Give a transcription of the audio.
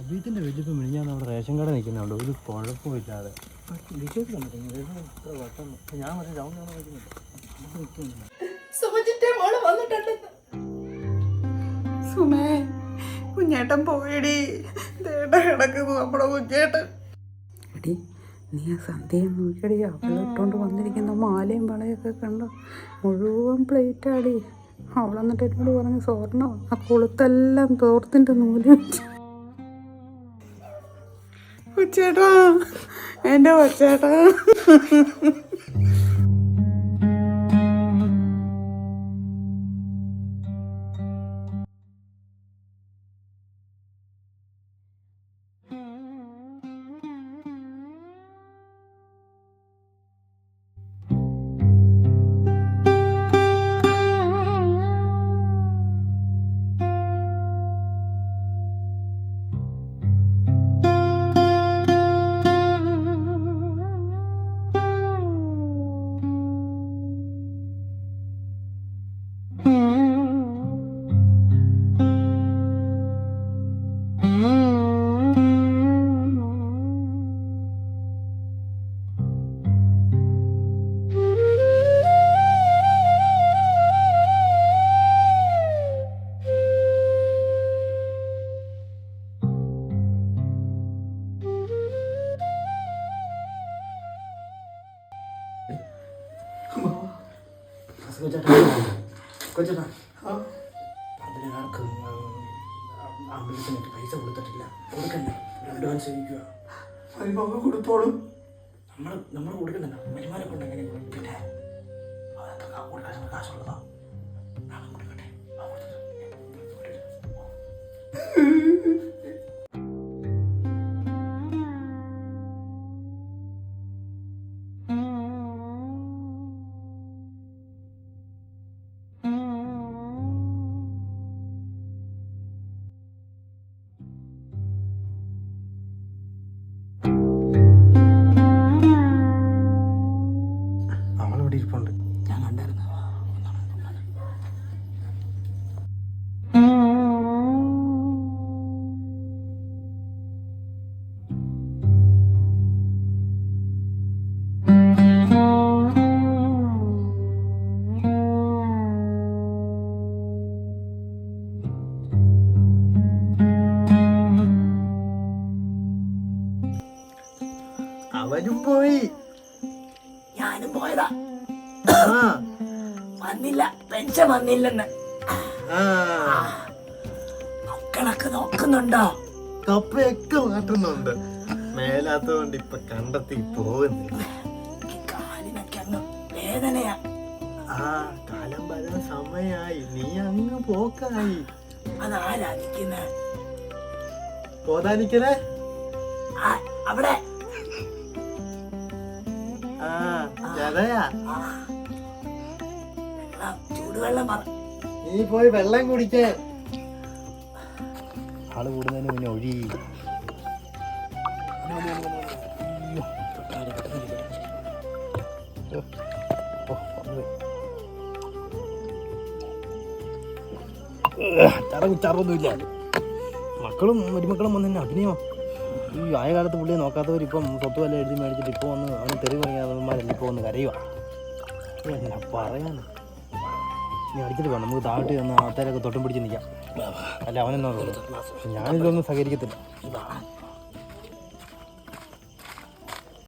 അബീത്തിൻ്റെ വലിയപ്പോൾ മിനിഞ്ഞാൽ നമ്മുടെ റേഷൻ കട നിൽക്കുന്നുണ്ട്, ഒരു കുഴപ്പമില്ലാതെ. ഞാൻ സുമേ, കുഞ്ഞേട്ടൻ പോയടി, കിടക്കുന്നു നമ്മുടെ കുഞ്ഞേട്ടൻ. എടി നീ ആ സന്ധ്യയെ നോക്കിയടി, അവളിട്ടോണ്ട് വന്നിരിക്കുന്ന മാലയും വളയൊക്കെ കണ്ടോ, മുഴുവൻ പ്ലേറ്റാടി. അവളെന്നിട്ട് എന്നോട് പറഞ്ഞ് സ്വർണ്ണം ആ കൊളുത്തെല്ലാം തോർത്തിൻ്റെ നൂല് വെച്ചു. കൊച്ചേട്ടാ, എൻ്റെ കൊച്ചേട്ടാ. കൊച്ചേട്ടാ, അതിനാർക്കും ആംബുലൻസിനൊക്കെ പൈസ കൊടുത്തിട്ടില്ല, കൊടുക്കണ്ടേ? അഡ്വാൻസ് ചോദിക്കുക. അതിപ്പോൾ കൊടുത്തോളും. നമ്മൾ കൊടുക്കുന്നുണ്ടോ? വരുമാനം കൊണ്ട് എങ്ങനെ കൊടുക്കട്ടെ? അതൊക്കെ കൊടുക്കാൻ കാശുള്ളതാ. കൊടുക്കട്ടെ. ഞാൻ കണ്ടായിരുന്നു. അവനും പോയി, ഞാനും പോയതാ. വന്നില്ല, പെൻഷൻ വന്നില്ലെന്ന്. മക്കളൊക്കെ നോക്കുന്നുണ്ടോ? കപ്പയൊക്കെ മാറ്റുന്നുണ്ട്. മേലാത്തതുകൊണ്ട് ഇപ്പൊ കണ്ടെത്തി പോകുന്നില്ല. കാലിനൊക്കെ അങ്ങ് വേദനയാ. കാലം വരുന്ന സമയായി, നീ അങ്ങ് പോക്കായി. അതാരാ നിൽക്കുന്നേ? പോതാനിക്കലേ അവിടെ. ചൂടുവെള്ളം പറ. നീ പോയി വെള്ളം കുടിക്കാൻ. ആള് കൂടുന്നതിന് മുന്നേ ഒഴി. ചറൊന്നുമില്ല. മക്കളും മരുമക്കളും വന്ന് തന്നെ അഭിനയോ. ഈ ആയ കാലത്ത് പുള്ളിയെ നോക്കാത്തവർ ഇപ്പം സ്വത്ത് വല്ല എഴുതി മേടിച്ചിട്ട് ഇപ്പോൾ വന്ന് അവന് തെറി പറയാത്തവന്മാരല്ല ഇപ്പോൾ വന്ന് കരയുക. എന്നാ പറയാൻ. നീ അടിച്ചിട്ട് വേണം, നമുക്ക് താഴ്ത്തി വന്ന് ആൾക്കാരൊക്കെ തൊട്ടും പിടിച്ച് നിൽക്കാം. അല്ല അവനെന്നാ ഞാനിതൊന്നും സഹകരിക്കത്തില്ല.